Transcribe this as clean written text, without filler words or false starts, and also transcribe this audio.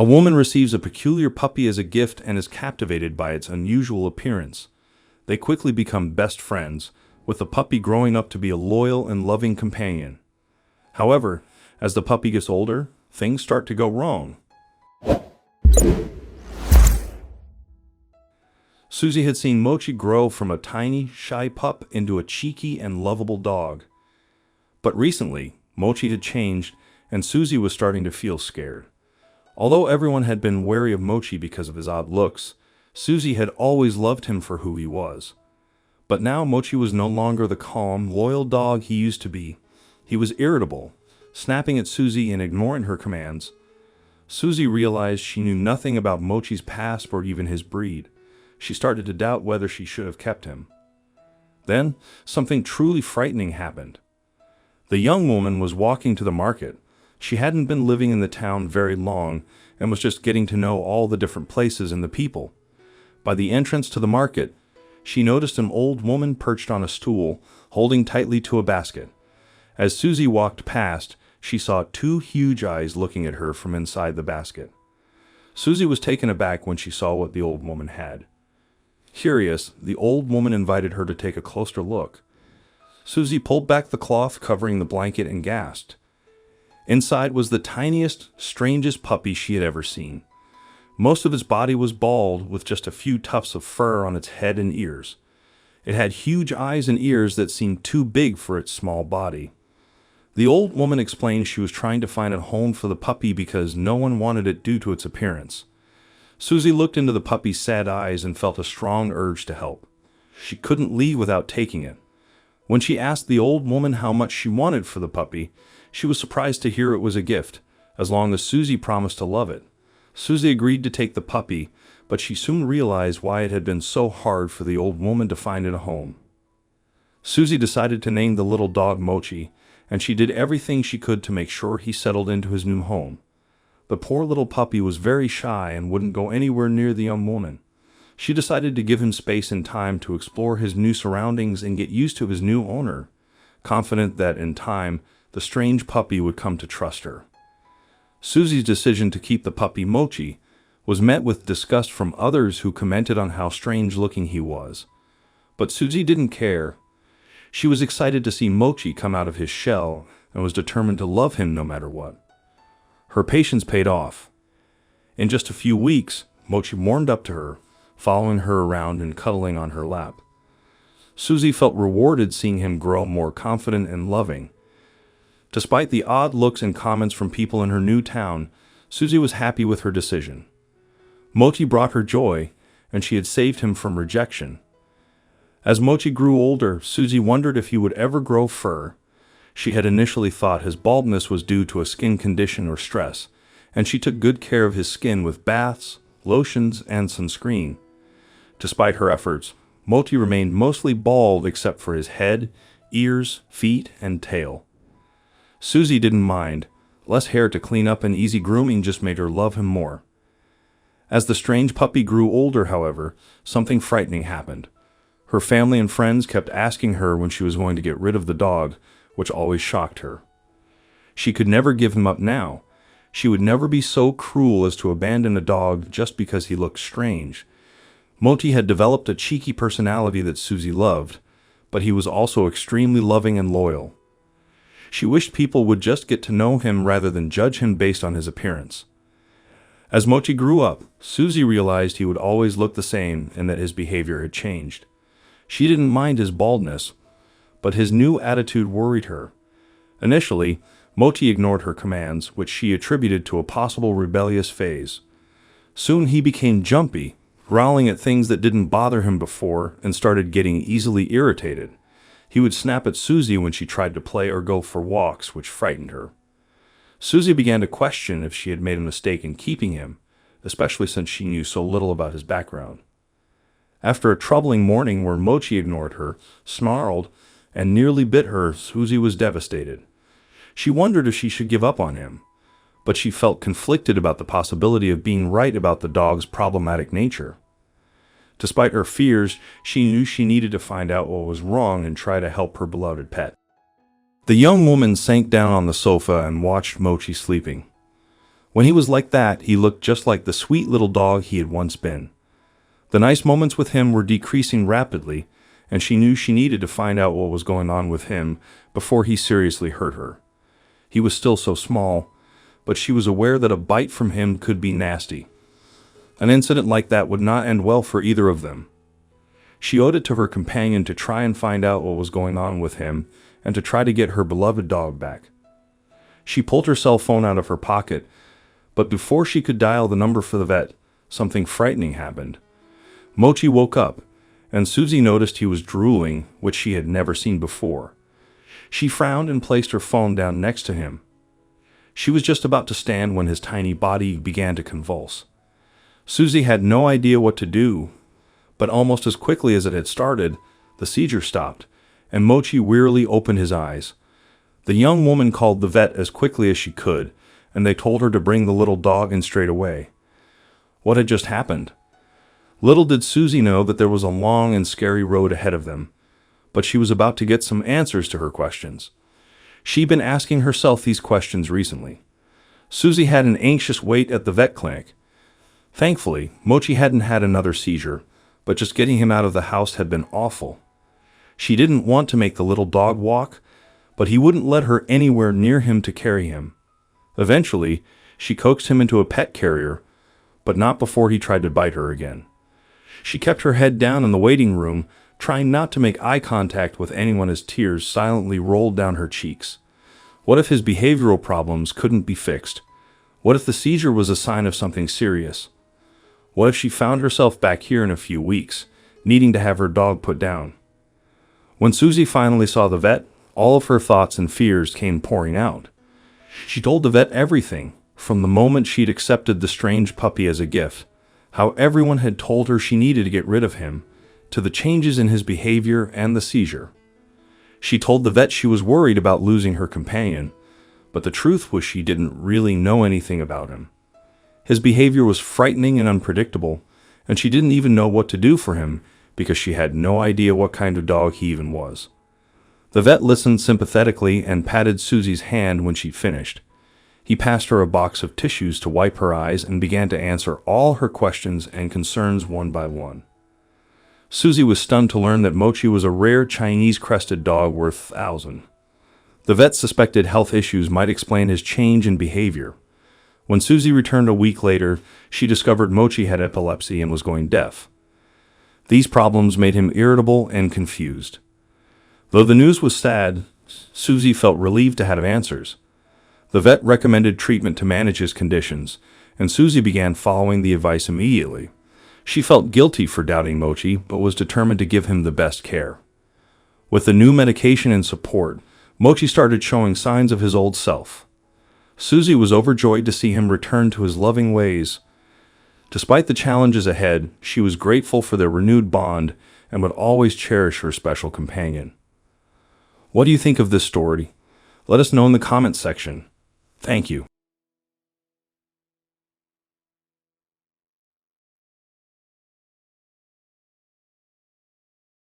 A woman receives a peculiar puppy as a gift and is captivated by its unusual appearance. They quickly become best friends, with the puppy growing up to be a loyal and loving companion. However, as the puppy gets older, things start to go wrong. Susie had seen Mochi grow from a tiny, shy pup into a cheeky and lovable dog. But recently, Mochi had changed, and Susie was starting to feel scared. Although everyone had been wary of Mochi because of his odd looks, Susie had always loved him for who he was. But now Mochi was no longer the calm, loyal dog he used to be. He was irritable, snapping at Susie and ignoring her commands. Susie realized she knew nothing about Mochi's past or even his breed. She started to doubt whether she should have kept him. Then, something truly frightening happened. The young woman was walking to the market. She hadn't been living in the town very long and was just getting to know all the different places and the people. By the entrance to the market, she noticed an old woman perched on a stool, holding tightly to a basket. As Susie walked past, she saw two huge eyes looking at her from inside the basket. Susie was taken aback when she saw what the old woman had. Curious, the old woman invited her to take a closer look. Susie pulled back the cloth covering the blanket and gasped. Inside was the tiniest, strangest puppy she had ever seen. Most of its body was bald, with just a few tufts of fur on its head and ears. It had huge eyes and ears that seemed too big for its small body. The old woman explained she was trying to find a home for the puppy because no one wanted it due to its appearance. Susie looked into the puppy's sad eyes and felt a strong urge to help. She couldn't leave without taking it. When she asked the old woman how much she wanted for the puppy, she was surprised to hear it was a gift, as long as Susie promised to love it. Susie agreed to take the puppy, but she soon realized why it had been so hard for the old woman to find it a home. Susie decided to name the little dog Mochi, and she did everything she could to make sure he settled into his new home. The poor little puppy was very shy and wouldn't go anywhere near the young woman. She decided to give him space and time to explore his new surroundings and get used to his new owner, confident that in time, the strange puppy would come to trust her. Susie's decision to keep the puppy Mochi was met with disgust from others who commented on how strange-looking he was. But Susie didn't care. She was excited to see Mochi come out of his shell and was determined to love him no matter what. Her patience paid off. In just a few weeks, Mochi warmed up to her, following her around and cuddling on her lap. Susie felt rewarded seeing him grow more confident and loving. Despite the odd looks and comments from people in her new town, Susie was happy with her decision. Mochi brought her joy, and she had saved him from rejection. As Mochi grew older, Susie wondered if he would ever grow fur. She had initially thought his baldness was due to a skin condition or stress, and she took good care of his skin with baths, lotions, and sunscreen. Despite her efforts, Mochi remained mostly bald except for his head, ears, feet, and tail. Susie didn't mind. Less hair to clean up and easy grooming just made her love him more. As the strange puppy grew older, however, something frightening happened. Her family and friends kept asking her when she was going to get rid of the dog, which always shocked her. She could never give him up now. She would never be so cruel as to abandon a dog just because he looked strange. Mochi had developed a cheeky personality that Susie loved, but he was also extremely loving and loyal. She wished people would just get to know him rather than judge him based on his appearance. As Mochi grew up, Susie realized he would always look the same and that his behavior had changed. She didn't mind his baldness, but his new attitude worried her. Initially, Mochi ignored her commands, which she attributed to a possible rebellious phase. Soon he became jumpy, growling at things that didn't bother him before and started getting easily irritated. He would snap at Susie when she tried to play or go for walks, which frightened her. Susie began to question if she had made a mistake in keeping him, especially since she knew so little about his background. After a troubling morning where Mochi ignored her, snarled, and nearly bit her, Susie was devastated. She wondered if she should give up on him, but she felt conflicted about the possibility of being right about the dog's problematic nature. Despite her fears, she knew she needed to find out what was wrong and try to help her beloved pet. The young woman sank down on the sofa and watched Mochi sleeping. When he was like that, he looked just like the sweet little dog he had once been. The nice moments with him were decreasing rapidly, and she knew she needed to find out what was going on with him before he seriously hurt her. He was still so small, but she was aware that a bite from him could be nasty. An incident like that would not end well for either of them. She owed it to her companion to try and find out what was going on with him and to try to get her beloved dog back. She pulled her cell phone out of her pocket, but before she could dial the number for the vet, something frightening happened. Mochi woke up, and Susie noticed he was drooling, which she had never seen before. She frowned and placed her phone down next to him. She was just about to stand when his tiny body began to convulse. Susie had no idea what to do, but almost as quickly as it had started, the seizure stopped, and Mochi wearily opened his eyes. The young woman called the vet as quickly as she could, and they told her to bring the little dog in straight away. What had just happened? Little did Susie know that there was a long and scary road ahead of them, but she was about to get some answers to her questions. She'd been asking herself these questions recently. Susie had an anxious wait at the vet clinic. Thankfully, Mochi hadn't had another seizure, but just getting him out of the house had been awful. She didn't want to make the little dog walk, but he wouldn't let her anywhere near him to carry him. Eventually, she coaxed him into a pet carrier, but not before he tried to bite her again. She kept her head down in the waiting room, trying not to make eye contact with anyone as tears silently rolled down her cheeks. What if his behavioral problems couldn't be fixed? What if the seizure was a sign of something serious? What if she found herself back here in a few weeks, needing to have her dog put down? When Susie finally saw the vet, all of her thoughts and fears came pouring out. She told the vet everything, from the moment she'd accepted the strange puppy as a gift, how everyone had told her she needed to get rid of him, to the changes in his behavior and the seizure. She told the vet she was worried about losing her companion, but the truth was she didn't really know anything about him. His behavior was frightening and unpredictable, and she didn't even know what to do for him because she had no idea what kind of dog he even was. The vet listened sympathetically and patted Susie's hand when she'd finished. He passed her a box of tissues to wipe her eyes and began to answer all her questions and concerns one by one. Susie was stunned to learn that Mochi was a rare Chinese-crested dog worth thousands. The vet suspected health issues might explain his change in behavior. When Susie returned a week later, she discovered Mochi had epilepsy and was going deaf. These problems made him irritable and confused. Though the news was sad, Susie felt relieved to have answers. The vet recommended treatment to manage his conditions, and Susie began following the advice immediately. She felt guilty for doubting Mochi, but was determined to give him the best care. With the new medication and support, Mochi started showing signs of his old self. Susie was overjoyed to see him return to his loving ways. Despite the challenges ahead, she was grateful for their renewed bond and would always cherish her special companion. What do you think of this story? Let us know in the comments section. Thank you.